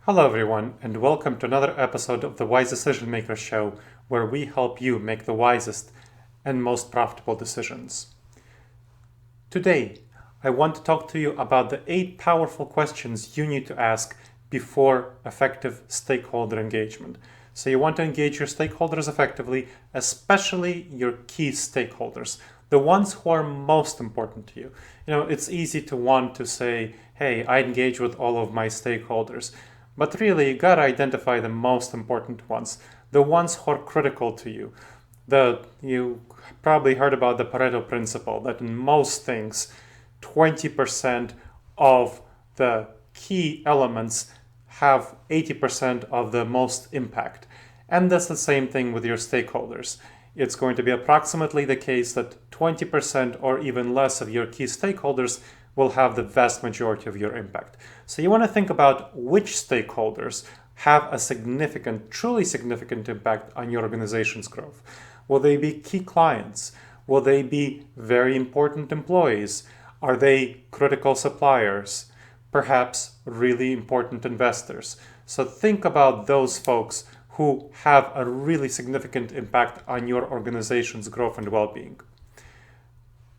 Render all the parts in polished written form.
Hello, everyone, and welcome to another episode of the Wise Decision Maker Show, where we help you make the wisest and most profitable decisions. Today, I want to talk to you about the 8 powerful questions you need to ask before effective stakeholder engagement. So, you want to engage your stakeholders effectively, especially your key stakeholders, the ones who are most important to you. It's easy to want to say, hey, I engage with all of my stakeholders. But really, you gotta identify the most important ones, the ones who are critical to you. You probably heard about the Pareto principle that in most things, 20% of the key elements have 80% of the most impact. And that's the same thing with your stakeholders. It's going to be approximately the case that 20% or even less of your key stakeholders will have the vast majority of your impact. So you want to think about which stakeholders have a significant, truly significant impact on your organization's growth. Will they be key clients? Will they be very important employees? Are they critical suppliers? Perhaps really important investors. So think about those folks who have a really significant impact on your organization's growth and well-being.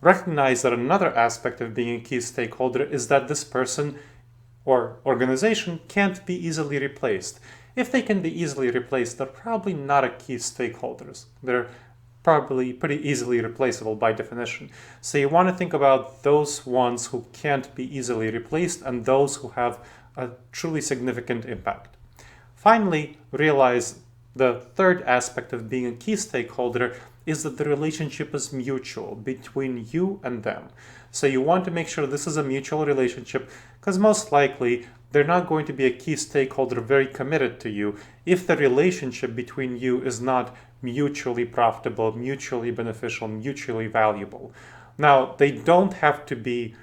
Recognize that another aspect of being a key stakeholder is that this person or organization can't be easily replaced. If they can be easily replaced, they're probably not a key stakeholders. They're probably pretty easily replaceable by definition. So you want to think about those ones who can't be easily replaced and those who have a truly significant impact. Finally, realize the third aspect of being a key stakeholder is that the relationship is mutual between you and them. So you want to make sure this is a mutual relationship because most likely they're not going to be a key stakeholder very committed to you if the relationship between you is not mutually profitable, mutually beneficial, mutually valuable. Now, you don't have to be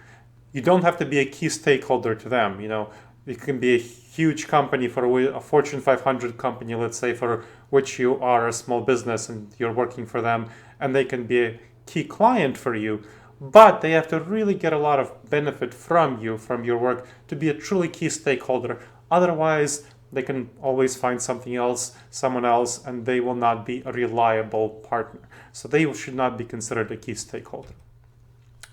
a key stakeholder to them. It can be a huge company for a Fortune 500 company, let's say, for which you are a small business and you're working for them, and they can be a key client for you, but they have to really get a lot of benefit from you, from your work, to be a truly key stakeholder. Otherwise, they can always find someone else, and they will not be a reliable partner. So they should not be considered a key stakeholder.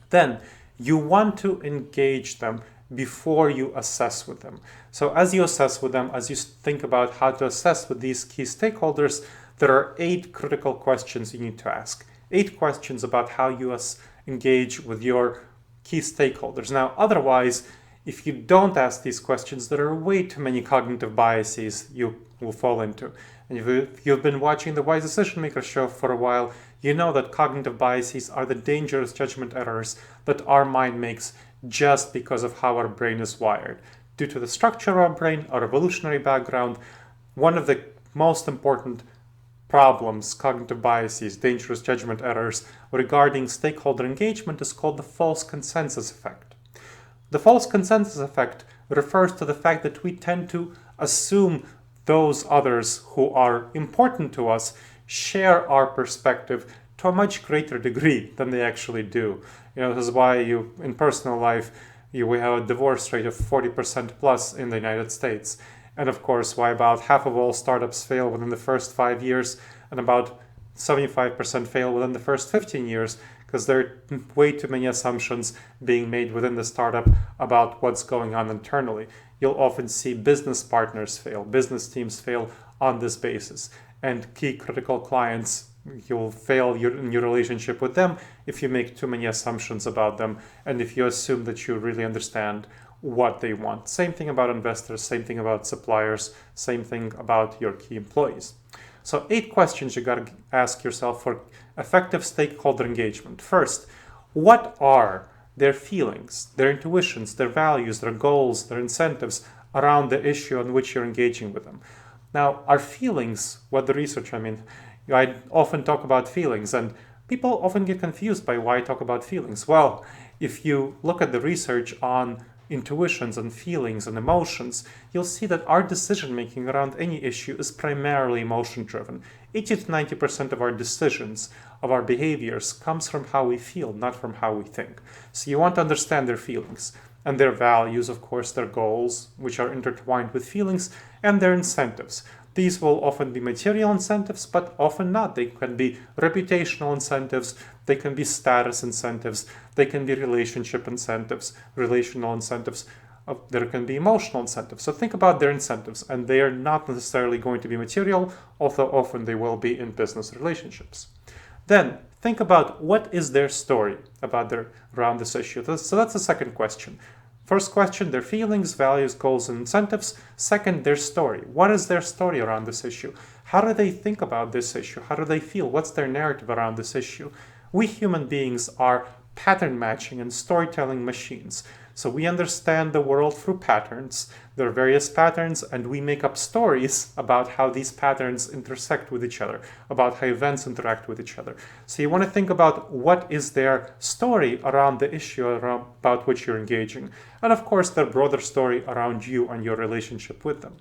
Then you want to engage them before you assess with them. So as you assess with them, as you think about how to assess with these key stakeholders, there are 8 critical questions you need to ask. 8 questions about how you engage with your key stakeholders. Now, otherwise, if you don't ask these questions, there are way too many cognitive biases you will fall into. And if you've been watching the Wise Decision Maker show for a while, you know that cognitive biases are the dangerous judgment errors that our mind makes just because of how our brain is wired. Due to the structure of our brain, our evolutionary background, one of the most important problems, cognitive biases, dangerous judgment errors regarding stakeholder engagement is called the false consensus effect. The false consensus effect refers to the fact that we tend to assume those others who are important to us share our perspective to a much greater degree than they actually do. This is why in personal life, we have a divorce rate of 40% plus in the United States. And of course, why about half of all startups fail within the first 5 years and about 75% fail within the first 15 years, because there are way too many assumptions being made within the startup about what's going on internally. You'll often see business partners fail, business teams fail on this basis, and key critical clients, you'll fail in your relationship with them if you make too many assumptions about them and if you assume that you really understand what they want. Same thing about investors, same thing about suppliers, same thing about your key employees. So 8 questions you got to ask yourself for effective stakeholder engagement. First, what are their feelings, their intuitions, their values, their goals, their incentives around the issue on which you're engaging with them? Now, our feelings, what the research, I often talk about feelings, and people often get confused by why I talk about feelings. Well, if you look at the research on intuitions and feelings and emotions, you'll see that our decision making around any issue is primarily emotion driven. 80 to 90% of our decisions, of our behaviors, comes from how we feel, not from how we think. So you want to understand their feelings. and their values, of course, their goals, which are intertwined with feelings, and their incentives. These will often be material incentives, but often not. They can be reputational incentives, they can be status incentives, they can be relationship incentives, relational incentives, there can be emotional incentives. So think about their incentives, and they are not necessarily going to be material, although often they will be in business relationships. Then think about what is their story around this issue. So that's the second question. First question, their feelings, values, goals, and incentives. Second, their story. What is their story around this issue? How do they think about this issue? How do they feel? What's their narrative around this issue? We human beings are pattern matching and storytelling machines. So we understand the world through patterns. There are various patterns, and we make up stories about how these patterns intersect with each other, about how events interact with each other. So you want to think about what is their story around the issue about which you're engaging. And of course, their broader story around you and your relationship with them.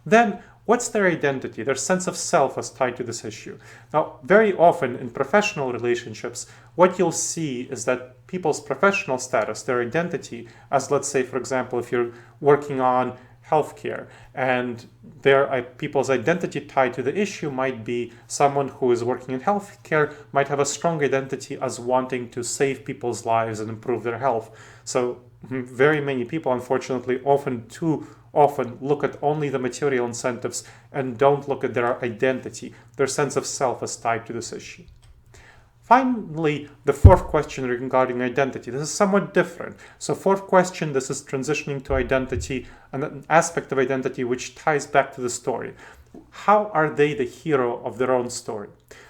Then, what's their identity, their sense of self as tied to this issue? Now, very often in professional relationships, what you'll see is that people's professional status, their identity, as let's say, for example, if you're working on healthcare and people's identity tied to the issue might be someone who is working in healthcare might have a strong identity as wanting to save people's lives and improve their health. So very many people, unfortunately, too often look at only the material incentives and don't look at their identity, their sense of self as tied to this issue. Finally, the fourth question regarding identity. This is somewhat different. So fourth question, this is transitioning to identity, an aspect of identity which ties back to the story. How are they the hero of their own story?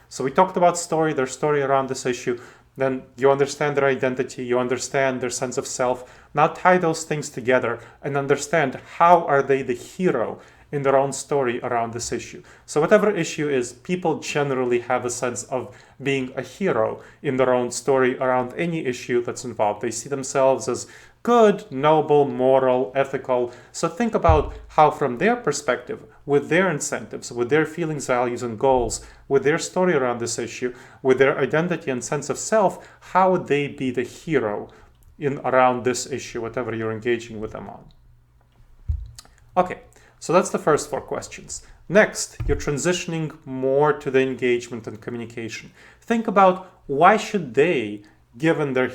So we talked about their story around this issue. Then you understand their identity, you understand their sense of self. Now tie those things together and understand how are they the hero in their own story around this issue. So whatever issue is, people generally have a sense of being a hero in their own story around any issue that's involved. They see themselves as good, noble, moral, ethical. So think about how from their perspective, with their incentives, with their feelings, values, and goals, with their story around this issue, with their identity and sense of self, how would they be the hero around this issue, whatever you're engaging with them on? Okay. So that's the first four questions. Next, you're transitioning more to the engagement and communication. Think about why should they, given their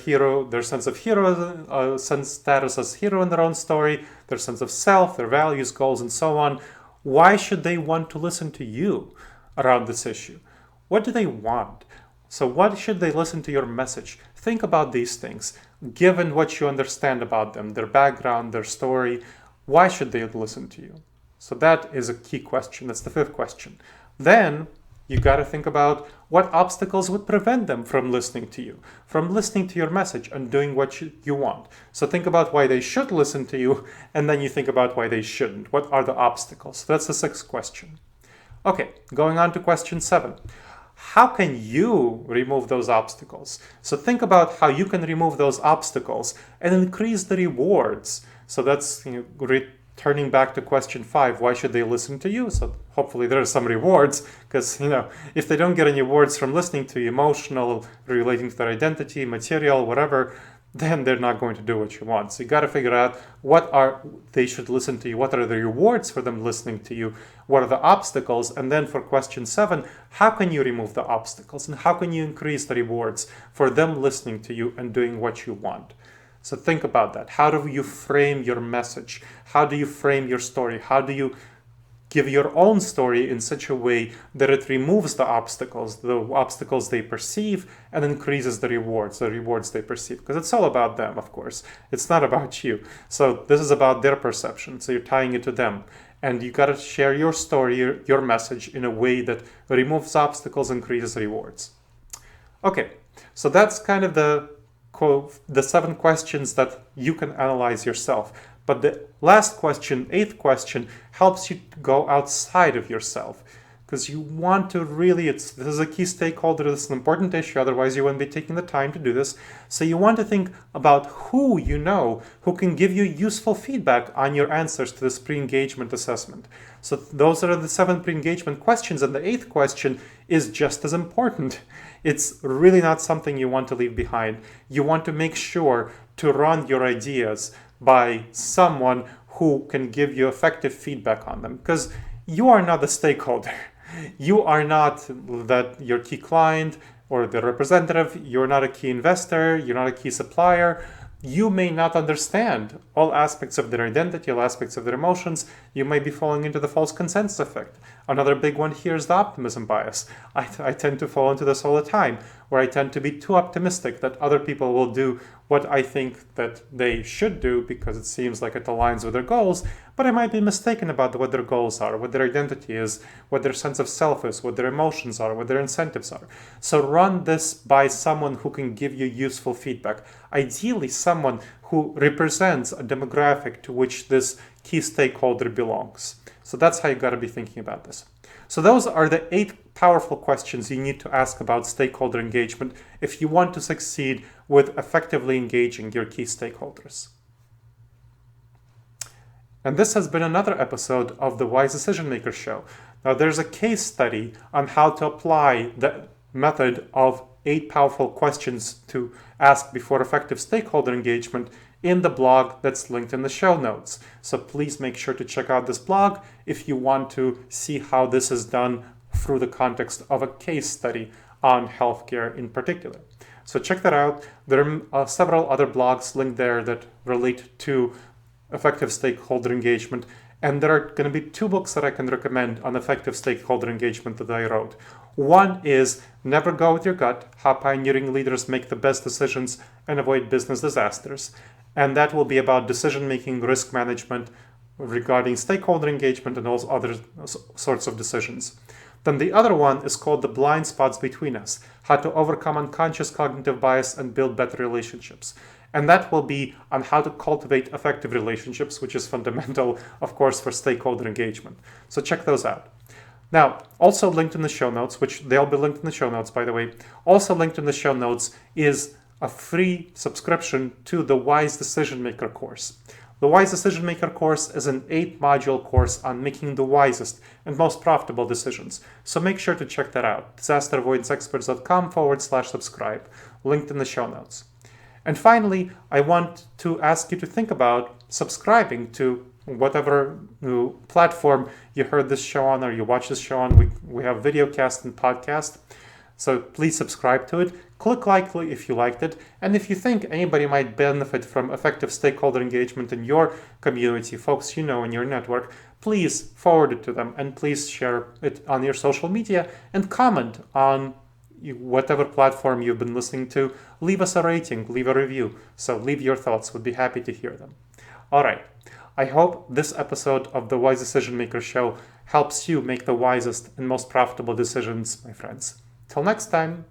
sense of hero, status as hero in their own story, their sense of self, their values, goals, and so on, why should they want to listen to you around this issue? What do they want? So why should they listen to your message? Think about these things. Given what you understand about them, their background, their story, why should they listen to you? So that is a key question. That's the fifth question. Then you got to think about what obstacles would prevent them from listening to you, from listening to your message and doing what you want. So think about why they should listen to you, and then you think about why they shouldn't. What are the obstacles? So that's the sixth question. Okay, going on to question 7. How can you remove those obstacles? So think about how you can remove those obstacles and increase the rewards. So that's turning back to question 5, why should they listen to you? So hopefully there are some rewards, because if they don't get any rewards from listening to you, emotional, relating to their identity, material, whatever, then they're not going to do what you want. So you got to figure out they should listen to you. What are the rewards for them listening to you? What are the obstacles? And then for question 7, how can you remove the obstacles? And how can you increase the rewards for them listening to you and doing what you want? So think about that. How do you frame your message? How do you frame your story? How do you give your own story in such a way that it removes the obstacles they perceive, and increases the rewards they perceive? Because it's all about them, of course. It's not about you. So this is about their perception. So you're tying it to them. And you got to share your story, your message in a way that removes obstacles, increases rewards. Okay, so that's kind of the 7 questions that you can analyze yourself. But the last question, 8th question, helps you go outside of yourself. because you want to really, this is a key stakeholder, this is an important issue, otherwise you wouldn't be taking the time to do this. So you want to think about who you know who can give you useful feedback on your answers to this pre-engagement assessment. So those are the 7 pre-engagement questions, and the 8th question is just as important. It's really not something you want to leave behind. You want to make sure to run your ideas by someone who can give you effective feedback on them, because you are not the stakeholder. You are not your key client or the representative. You're not a key investor. You're not a key supplier. You may not understand all aspects of their identity, all aspects of their emotions. You may be falling into the false consensus effect. Another big one here is the optimism bias. I tend to fall into this all the time, where I tend to be too optimistic that other people will do what I think that they should do because it seems like it aligns with their goals, but I might be mistaken about what their goals are, what their identity is, what their sense of self is, what their emotions are, what their incentives are. So run this by someone who can give you useful feedback. Ideally, someone who represents a demographic to which this key stakeholder belongs. So that's how you got to be thinking about this. So those are the 8 powerful questions you need to ask about stakeholder engagement if you want to succeed with effectively engaging your key stakeholders. And this has been another episode of the Wise Decision Maker Show. Now there's a case study on how to apply the method of 8 powerful questions to ask before effective stakeholder engagement in the blog that's linked in the show notes. So please make sure to check out this blog if you want to see how this is done through the context of a case study on healthcare in particular. So check that out. There are several other blogs linked there that relate to effective stakeholder engagement. And there are going to be 2 books that I can recommend on effective stakeholder engagement that I wrote. One is Never Go With Your Gut, How Pioneering Leaders Make the Best Decisions and Avoid Business Disasters. And that will be about decision-making, risk management regarding stakeholder engagement and all other sorts of decisions. Then the other one is called The Blind Spots Between Us, How to Overcome Unconscious Cognitive Bias and Build Better Relationships. And that will be on how to cultivate effective relationships, which is fundamental, of course, for stakeholder engagement. So check those out. Now, also linked in the show notes, which they'll be linked in the show notes, by the way, also linked in the show notes is a free subscription to the Wise Decision Maker course. The Wise Decision Maker course is an 8-module course on making the wisest and most profitable decisions. So make sure to check that out. disasteravoidanceexperts.com/subscribe, linked in the show notes. And finally, I want to ask you to think about subscribing to whatever platform you heard this show on or you watch this show on. We have videocast and podcast. So please subscribe to it. Click like if you liked it. And if you think anybody might benefit from effective stakeholder engagement in your community, folks you know in your network, please forward it to them and please share it on your social media and comment on whatever platform you've been listening to. Leave us a rating, leave a review. So leave your thoughts. We'd be happy to hear them. All right. I hope this episode of the Wise Decision Maker Show helps you make the wisest and most profitable decisions, my friends. Till next time.